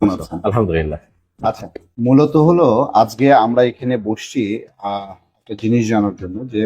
আলহামদুলিল্লাহ। আচ্ছা, মূলত হলো আজকে আমরা এখানে বসছি একটা জিনিস জানার জন্য যে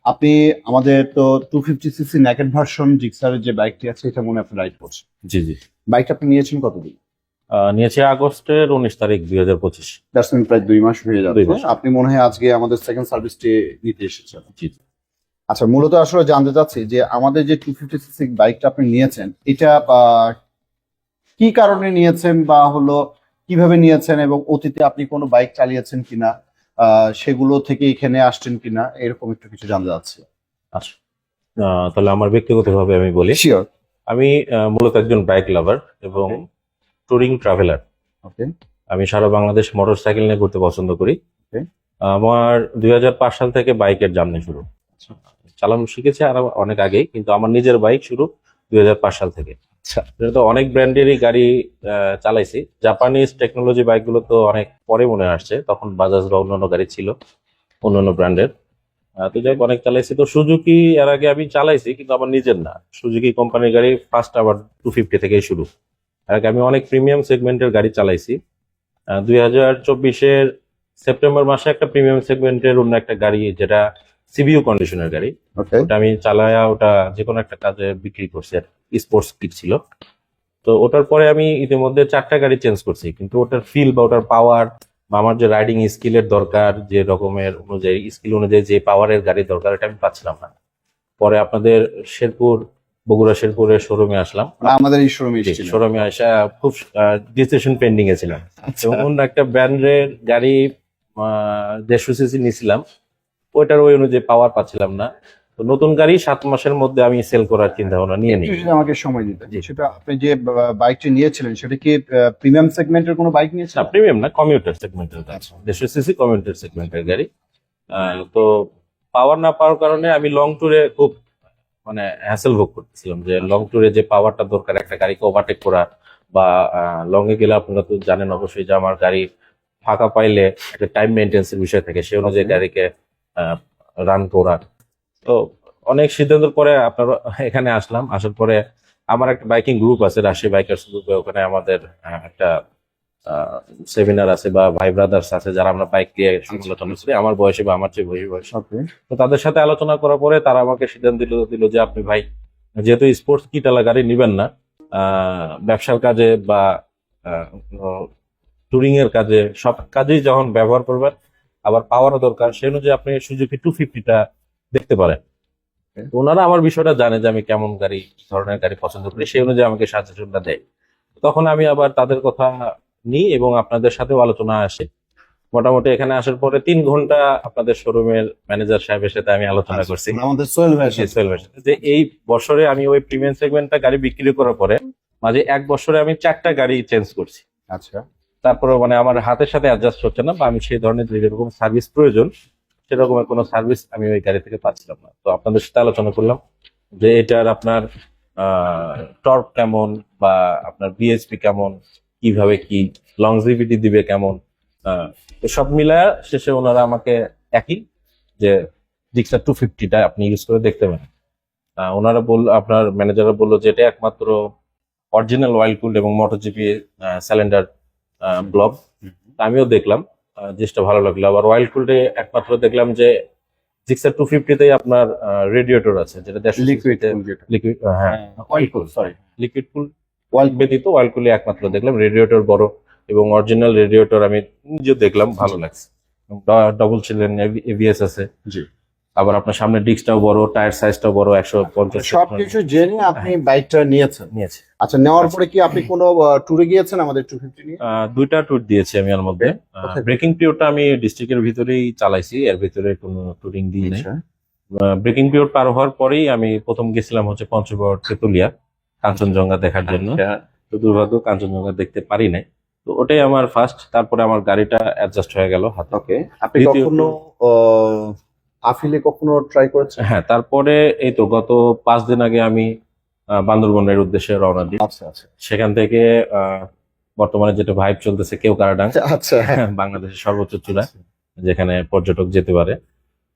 আপনি আমাদের তো 250 সিসি নেকেড ভার্সন জিক্সারের যে বাইকটি আছে এটা মনে হয় আপনি রাইড করছেন। জি জি। বাইকটা আপনি নিয়েছেন কতদিন? নিয়েছি আগস্টের 19 তারিখ 2025। দ্যাটস মিন প্রায় 2 মাস হয়ে 2 যাচ্ছে। মাস। আপনি মনে হয় আজকে আমাদের সেকেন্ড সার্ভিসটি নিতে এসেছেন। জি জি। আচ্ছা, মূলত আসলে জানতে চাচ্ছি যে আমাদের যে 250 সিসি বাইকটা আপনি নিয়েছেন এটা কি কারণে নিয়েছেন বা হলো কিভাবে নিয়েছেন এবং অতীতে আপনি কোনো বাইক চালিয়েছেন কিনা, সেগুলো থেকে এখানে আসছেন কিনা, এরকম একটু কিছু জানতে চাচ্ছি। আচ্ছা, তাহলে আমার ব্যক্তিগতভাবে আমি বলি, শিওর। আমি মূলত একজন বাইক লাভার এবং ট্যুরিং ট্রাভেলার। ওকে। আমি সারা বাংলাদেশ মোটরসাইকেল নিয়ে ঘুরতে পছন্দ করি। Okay. আমার 2005 সাল থেকে বাইকের জার্নি শুরু। চালানো শিখেছি আর অনেক আগেই, কিন্তু আমার নিজের বাইক শুরু 2005 সাল থেকে। আচ্ছা। এটা তো অনেক ব্র্যান্ডেরই গাড়ি চালাইছি। জাপানিজ টেকনোলজি বাইকগুলো তো অনেক পরে মনে আসছে, তখন বাজাজ বা অন্যান্য গাড়ি ছিল অন্যান্য ব্র্যান্ডের। তো যাই হোক, অনেক চালাইছি। তো সুজুকি এর আগে আমি চালাইছি, কিন্তু আমার নিজের না, সুজুকি কোম্পানির গাড়ি ফার্স্ট আবার 250 থেকেই শুরু। এর আগে আমি অনেক প্রিমিয়াম সেগমেন্টের গাড়ি চালাইছি। 2024-এর সেপ্টেম্বর মাসে একটা প্রিমিয়াম সেগমেন্টের অন্য একটা গাড়ি, যেটা সিবিইউ কন্ডিশনের গাড়ি, ওকে। ওটা আমি চালায়া ওটা যে কোনো একটা কাজে বিক্রি করছি। আর স্পোর্টস কিট ছিল। তো ওটার পরে আমি ইতিমধ্যে 4টা গাড়ি চেঞ্জ করছি, কিন্তু ওটার ফিল বা ওটার পাওয়ার বা আমার যে রাইডিং স্কিলের দরকার, যে রকমের অনুযায়ী স্কিল অনুযায়ী যে পাওয়ারের গাড়ি দরকার, এটা আমি পাচ্ছিলাম না। পরে আপনাদের বগুড়া শেরপুরের শোরুমে আসলাম। আমাদের এই শোরুমে শোরুমে আসা খুব ডিসিশন পেন্ডিং এ ছিলাম। আচ্ছা। এবং অন্য একটা ব্র্যান্ডের গাড়ি 150 সিসি নিয়েছিলাম, ওইটার ওই অনুযায়ী পাওয়ার পাচ্ছিলাম না। তো নতুন গাড়ি 7 মাসের মধ্যে আমি সেল করার চিন্তা ভাবনা নিয়ে নিই। একটু যদি আমাকে সময় দিতেন, সেটা আপনি যে বাইকটি নিয়েছিলেন সেটা কি প্রিমিয়াম সেগমেন্টের কোনো বাইক না, নিয়েছিলেন? প্রিমিয়াম না, কমিউটার সেগমেন্টের গাড়ি, আচ্ছা। 150 সিসি কমিউটার সেগমেন্টের গাড়ি। তো পাওয়ার না পাওয়ার কারণে আমি লং ট্যুরে খুব মানে হ্যাসেল ভোগ করতেছিলাম, যে লং ট্যুরে যে পাওয়ারটা দরকার একটা গাড়িকে ওভারটেক করা, বা লং এ গেলে আপনারা তো জানেন অবশ্যই যে আমার গাড়ি ফাঁকা পাইলে একটা টাইম মেনটেন্সের বিষয় থাকে, সেই অনুযায়ী গাড়িকে রান করা। তো অনেক সিদ্ধান্তের পরে আপনার এখানে আসলাম। আসার পরে আমার একটা বাইকিং গ্রুপ আছে, রাজশাহী বাইকার্স গ্রুপে। ওখানে আমাদের একটা সেমিনার আছে বা ভাই ব্রাদার্স আছে, যারা আমরা বাইক নিয়ে আলোচনা করি, আমার বয়সে বা আমার চেয়ে বয়স। তো তাদের সাথে আলোচনা করার পরে তারা আমাকে সিদ্ধান্ত দিল যে আপনি ভাই, যেহেতু স্পোর্টস কিটালা গাড়ি নিবেন না, ব্যবসার কাজে বা টুরিং এর কাজে, সব কাজেই যখন ব্যবহার করবেন, আবার পাওয়ারও দরকার, সেই অনুযায়ী আপনি সুজুকি 250টা দেখতে পারেন। তো ওনারা আমার বিষয়টা জানে যে আমি কেমন গাড়ি, কি ধরনের গাড়ি পছন্দ করি, সেই অনুযায়ী আমাকে সাজেশনটা দেয়। তখন আমি আবার তাদের কথা নিই এবং আপনাদের সাথেও আলোচনা আসে। মোটামুটি এখানে আসার পরে 3 ঘন্টা আপনাদের শোরুমের ম্যানেজার সাহেবের সাথে আমি আলোচনা করছি, আমাদের সোহেল ভাই। সোহেল ভাইয়ের সাথে, যে এই বছরে আমি ওই প্রিমিয়াম সেগমেন্টটা গাড়ি বিক্রি করার পরে মাঝে 1 বছরে আমি 4টা গাড়ি চেঞ্জ করছি। আচ্ছা। তারপরে মানে আমার হাতের সাথে অ্যাডজাস্ট হচ্ছে না, বা আমি সেই ধরনের যেরকম সার্ভিস প্রয়োজন সেরকমের কোনো সার্ভিস আমি ওই গাড়ি থেকে পাচ্ছিলাম না। তো আপনাদের সাথে আলোচনা করলাম যে এটার আপনার টর্ক কেমন, বা আপনার বিএসপি কেমন, কিভাবে কি লংজিভিটি দিবে কেমন। তো সব মিলায় শেষে ওনারা আমাকে একই, যে জিক্সার 250টা আপনি ইউজ করে দেখতে পারেন। ওনারা আপনার ম্যানেজাররা বললো যে এটা একমাত্র অরিজিনাল অয়েল কুল্ড এবং মোটরজিপি সিলিন্ডার ব্লক। আমিও দেখলাম, জিনিসটা ভালো লাগলো। আবার অয়েল কুল্ডে একমাত্র দেখলাম যে জিক্সার 250তেই আপনার রেডিয়েটর আছে, যেটা লিকুইড, হ্যাঁ অয়েল কুল, সরি লিকুইড কুল। অয়েল ব্যতীত অয়েল কুলে একমাত্র দেখলাম রেডিয়েটর বড়, এবং অরিজিনাল রেডিয়েটর আমি নিজেও দেখলাম, ভালো লাগছে। ডবল সিলিন্ডার এবিএস আছে। জি। আবার আপনার সামনে ডিস্কটাও বড়, টায়ার সাইজটাও বড়, 150। সবকিছু জেনে আপনি বাইকটা নিয়েছি। আচ্ছা, নেওয়ার পরে কি আপনি কোনো ট্যুরে গিয়েছেন আমাদের 250 নিয়ে? 2টা ট্যুর দিয়েছি আমি এর মধ্যে। ব্রেকিং পিরিয়ডটা আমি ডিস্ট্রিক্টের ভিতরেই চালাইছি, এর ভিতরে কোনো ট্যুরিং দিই নাই। ব্রেকিং পিরিয়ড পার হওয়ার পরেই আমি প্রথম গেছিলাম হচ্ছে পঞ্চগড় তেতুলিয়া কাঞ্চনজঙ্ঘা দেখার জন্য। তো দুর্ভাগ্য কাঞ্চনজঙ্ঘা দেখতে পারি নাই। তো ওটাই আমার ফার্স্ট। তারপরে আমার গাড়িটা অ্যাডজাস্ট হয়ে গেল হাতে। ওকে। আপনি কখনো আফিলে কখনো ট্রাই করেছেন? হ্যাঁ, তারপরে এই তো গত 5 দিন আগে আমি বান্দরবনের উদ্দেশ্যে রওনা দিই। আচ্ছা আচ্ছা। সেখান থেকে বর্তমানে যেটা ভাইব চলতেছে কেওক্রাডাং, আচ্ছা, বাংলাদেশের সর্বোচ্চ চূড়া যেখানে পর্যটক যেতে পারে।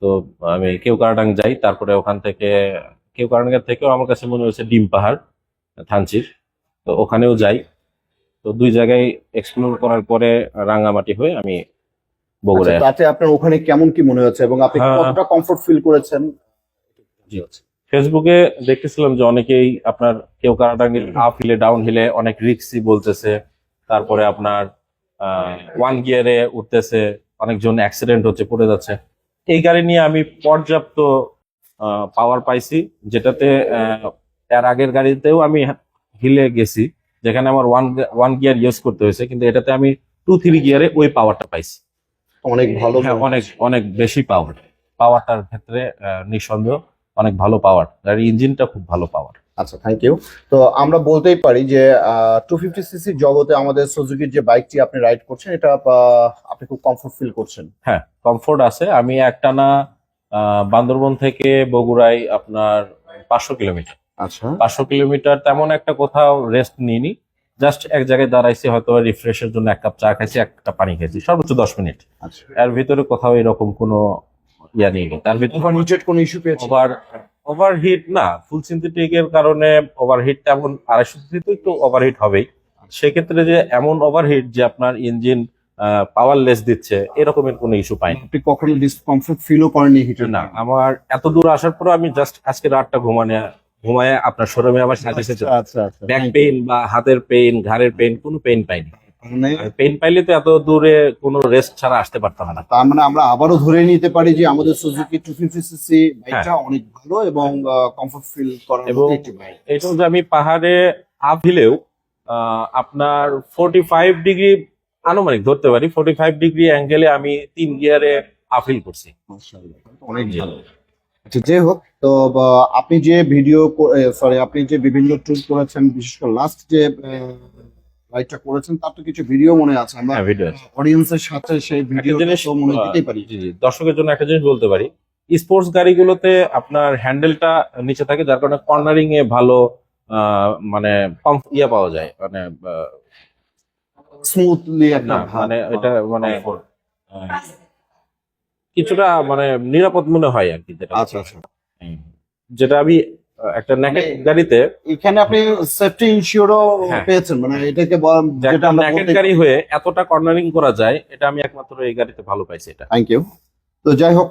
তো আমি কেওক্রাডাং যাই, তারপরে ওখান থেকে কেওক্রাডাং থেকেও আমার কাছে মনে হয়েছে ডিম পাহাড় থানচির, তো ওখানেও যাই। তো দুই জায়গায় এক্সপ্লোর করার পরে রাঙ্গামাটি হয়ে আমি বগুড়ায় তাতে আপনার ওখানে কেমন কি মনে হচ্ছে এবং আপনি হ্যাঁ। কতটা কমফোর্ট ফিল করেছেন? জি। ফেসবুকে দেখতেছিলাম যে অনেকেই আপনার কেউ কারাটাঙ্গি আপ হিলে ডাউন হিলে অনেক রিস্কি বলতেছে, তারপরে আপনার ওয়ান গিয়ারে উঠতেছে, অনেকজন অ্যাক্সিডেন্ট হচ্ছে, পড়ে যাচ্ছে। এই গাড়ি নিয়ে আমি পর্যাপ্ত পাওয়ার পাইছি, যেটাতে এর আগের গাড়িতেও আমি হিলে গেছি, যেখানে আমার ওয়ান গিয়ার ইউজ করতে হয়েছে, কিন্তু এটাতে আমি 2-3 গিয়ারে ওই পাওয়ারটা পাইছি। অনেক ভালো। হ্যাঁ, অনেক অনেক বেশি পাওয়ারটার ক্ষেত্রে নিঃসন্দেহ অনেক ভালো পাওয়ার, গাড়ির ইঞ্জিনটা খুব ভালো পাওয়ার। আচ্ছা, থ্যাংক ইউ। তো আমরা বলতেই পারি যে 250cc জগতে আমাদের সুজুকির যে বাইকটি আপনি রাইড করছেন, এটা আপনি খুব কমফোর্ট ফিল করছেন? হ্যাঁ, কমফোর্ট আছে। আমি একটানা বান্দরবন থেকে বগুড়ায় আপনার 500 কিলোমিটার, আচ্ছা 500 কিলোমিটার তেমন একটা কোথাও রেস্ট নিইনি। জাস্ট এক জায়গায় দাঁড়াইছি, হয়তো রিফ্রেশের জন্য এক কাপ চা খাইছি, একটা পানি খাইছি, সর্বোচ্চ 10 মিনিট। আচ্ছা। এর ভিতরে কোথাও এরকম কোনো ইয়া নেই। তার ভিতরে ওভারহিটেড কোনো ইস্যু পেয়েছেন? ওভারহিট না, ফুল সিনথেটিকের কারণে ওভারহিট তেমন 250 সিসি তো একটু ওভারহিট হবেই। সেক্ষেত্রে যে এমন ওভারহিট যে আপনার ইঞ্জিন পাওয়ারলেস দিচ্ছে, এরকমের কোনো ইস্যু পাইনি। আপনি কখনো ডিসকমফোর্ট ফিলও করেননি হিটের? না, আমার এত দূর আসার পর আমি জাস্ট আজকে রাতটা ঘুমায় আপনার শোরুমে আবার সার্ভিসে আচ্ছা আচ্ছা। ব্যাক পেইন বা হাতের পেইন, ঘাড়ের পেইন, কোনো পেইন পাইনি। মানে পেইন পাইলে তো এত দূরে কোনো রেস্ট ছাড়া আসতে পারতাম না। তার মানে আমরা আবারও ধরে নিতে পারি যে আমাদের সুজুকি 250cc বাইকটা অনেক ভালো এবং কমফোর্ট ফিল করার এবং মতো একটি বাইক। এটা যে আমি পাহাড়ে আপ হিলেও আপনার 45 ডিগ্রি আনুমানিক ধরতে পারি, 45 ডিগ্রি অ্যাঙ্গেলে আমি 3 গিয়ারে আপ হিল করছি। মাশাআল্লাহ, অনেক ভালো। আচ্ছা, যাই হোক, তো আপনি যে আপনি যে বিভিন্ন ট্যুর করেছেন, বিশেষ করে লাস্ট যে রাইডটা করেছেন, তার তো কিছু ভিডিও মনে আছে। আমরা হ্যাঁ, ভিডিও আছে। অডিয়েন্সের সাথে সেই ভিডিও জিনিস মনে দিতেই পারি। জি জি, দর্শকের জন্য একটা জিনিস বলতে পারি, স্পোর্টস গাড়িগুলোতে আপনার হ্যান্ডেলটা নিচে থাকে, যার কারণে কর্নারিং এ ভালো মানে ইয়ে পাওয়া যায়, মানে স্মুথলি একটা মানে এটা মানে কিছুটা মানে নিরাপদ মনে হয় আর কি, যেটা আচ্ছা আচ্ছা। যেটা আমি একটা নেকেড গাড়িতে, এখানে আপনি সেফটি ইনসিওরও হ্যাঁ। পেয়েছেন, মানে এটাকে যেটা নেকেড গাড়ি হয়ে এতটা কর্নারিং করা যায়, এটা আমি একমাত্র এই গাড়িতে ভালো পাইছি। এটা থ্যাংক ইউ। তো যাই হোক,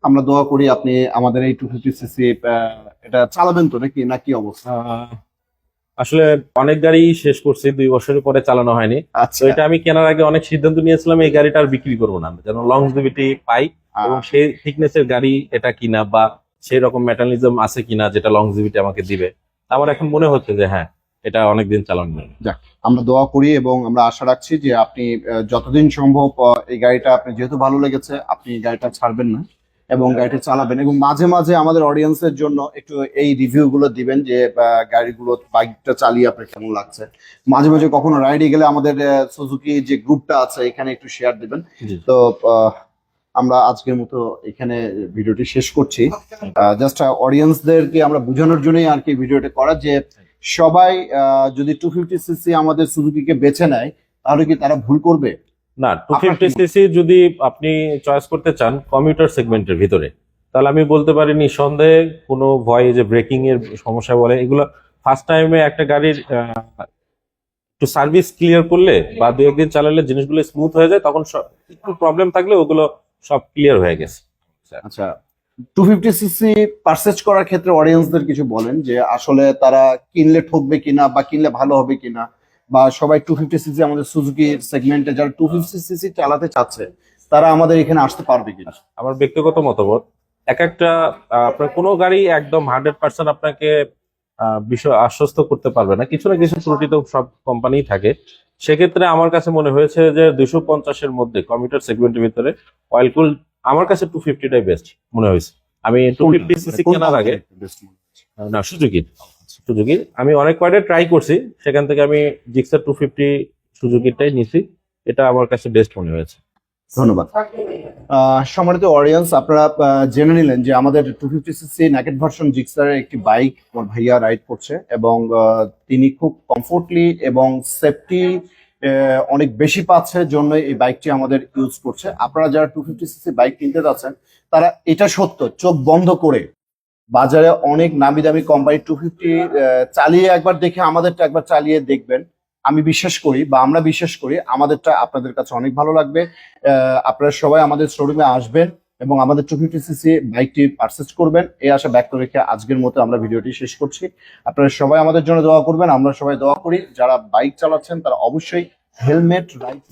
আমরা দোয়া করি আপনি আমাদের এই 250cc এটা চালাবেন তো নাকি অবস্থা? আসলে অনেক গাড়ি শেষ করছি, 2 বছরের পরে চালানো হয়নি। তো আচ্ছা, এটা আমি কেনার আগে অনেক সিদ্ধান্ত নিয়েছিলাম, এই গাড়িটা আর বিক্রি করবো না, যেন লংজিভিটি পাই এবং সেই থিকনেসের গাড়ি এটা কিনা, বা সেই রকম মেটালিজম আছে কিনা যেটা লংজিভিটি আমাকে দিবে। আমার এখন মনে হচ্ছে যে হ্যাঁ, এটা অনেকদিন চালানো যাবে। যাক, আমরা দোয়া করি এবং আমরা আশা রাখছি যে আপনি যতদিন সম্ভব এই গাড়িটা আপনি যেহেতু ভালো লেগেছে, আপনি গাড়িটা ছাড়বেন না এবং গাড়িটা চালাবেন, এবং মাঝে মাঝে আমাদের অডিয়েন্সের জন্য একটু এই রিভিউ গুলো দিবেন যে গাড়িগুলো, বাইকটা চালিয়ে আপনার কেমন লাগছে। মাঝে মাঝে কখনো রাইডে গেলে আমাদের সুজুকি যে গ্রুপটা আছে এখানে একটু শেয়ার দিবেন। জি। তো আমরা আজকের মতো এখানে ভিডিওটি শেষ করছি। জাস্ট অডিয়েন্সদেরকে আমরা বোঝানোর জন্যই আর কি ভিডিওটা করা, যে সবাই যদি 250cc আমাদের সুজুকিকে বেছে নেয়, তাহলে কি তারা ভুল করবে? না, 250 সিসি যদি আপনি চয়েস করতে চান কমিউটার সেগমেন্টের ভিতরে, তাহলে আমি বলতে পারি নিঃসন্দেহে কোনো ভয়, যে ব্রেকিং এর সমস্যা বলে এগুলো, ফার্স্ট টাইমে একটা গাড়ির একটু সার্ভিস ক্লিয়ার করলে বা 2-1 দিন চালালে জিনিসগুলো স্মুথ হয়ে যায়, তখন একটু প্রবলেম থাকলে ওগুলো সব ক্লিয়ার হয়ে গেছে। আচ্ছা, 250cc পারচেজ করার ক্ষেত্রে অডিয়েন্সদের কিছু বলেন, যে আসলে তারা কিনলে ঠকবে কিনা বা কিনলে ভালো হবে কিনা, বা সবাই 250cc আমাদের সুজুকি সেগমেন্টে যারা 250cc চালাতে চাচ্ছে, তারা আমাদের এখানে আসতে পারবে কিনা? আমার ব্যক্তিগত মতামত, একটা আপনার কোনো গাড়ি একদম 100% আপনাকে বিষয় আশ্বস্ত করতে পারবে না, কিছু না কিছু ত্রুটি তো সব কোম্পানি থাকে। সেক্ষেত্রে আমার কাছে মনে হয়েছে যে 250-এর মধ্যে কমিউটার সেগমেন্টের ভিতরে অয়েল কুল আমার কাছে 250টাই বেস্ট মনে হয়েছে। আমি 250cc কেনার আগে না, সুজুকির আমি অনেক কয়টা ট্রাই করছি, সেখান থেকে আমি জিক্সার 250 সুজুকিরটাই নিছি, এটা আমার কাছে বেস্ট মনে হয়েছে। ধন্যবাদ। সম্মানিত অডিয়েন্স, আপনারা জেনে নিলেন যে আমাদের 250cc নেকেড ভার্সন জিক্সারের একটি বাইক আমার ভাইয়া রাইড করছে, এবং তিনি খুব কমফোর্টলি এবং সেফটি অনেক বেশি পাচ্ছে জন্য এই বাইকটি আমাদের ইউজ করছে। আপনারা যারা 250cc বাইক কিনতে যাচ্ছেন, তারা এটা সত্য চোখ বন্ধ করে বাজারে অনেক নামি দামি কোম্পানি 250 চালিয়ে একবার দেখে আমাদেরটা একবার চালিয়ে দেখবেন। আমি বিশ্বাস করি বা আমরা বিশ্বাস করি আমাদেরটা আপনাদের কাছে অনেক ভালো লাগবে। আপনারা সবাই আমাদের শোরুমে আসবেন এবং আমাদের 250cc বাইকটি পারচেজ করবেন, এই আশা ব্যক্ত রেখে আজকের মতো আমরা ভিডিওটি শেষ করছি। আপনারা সবাই আমাদের জন্য দোয়া করবেন, আমরা সবাই দোয়া করি। যারা বাইক চালাচ্ছেন তারা অবশ্যই হেলমেট রাইট।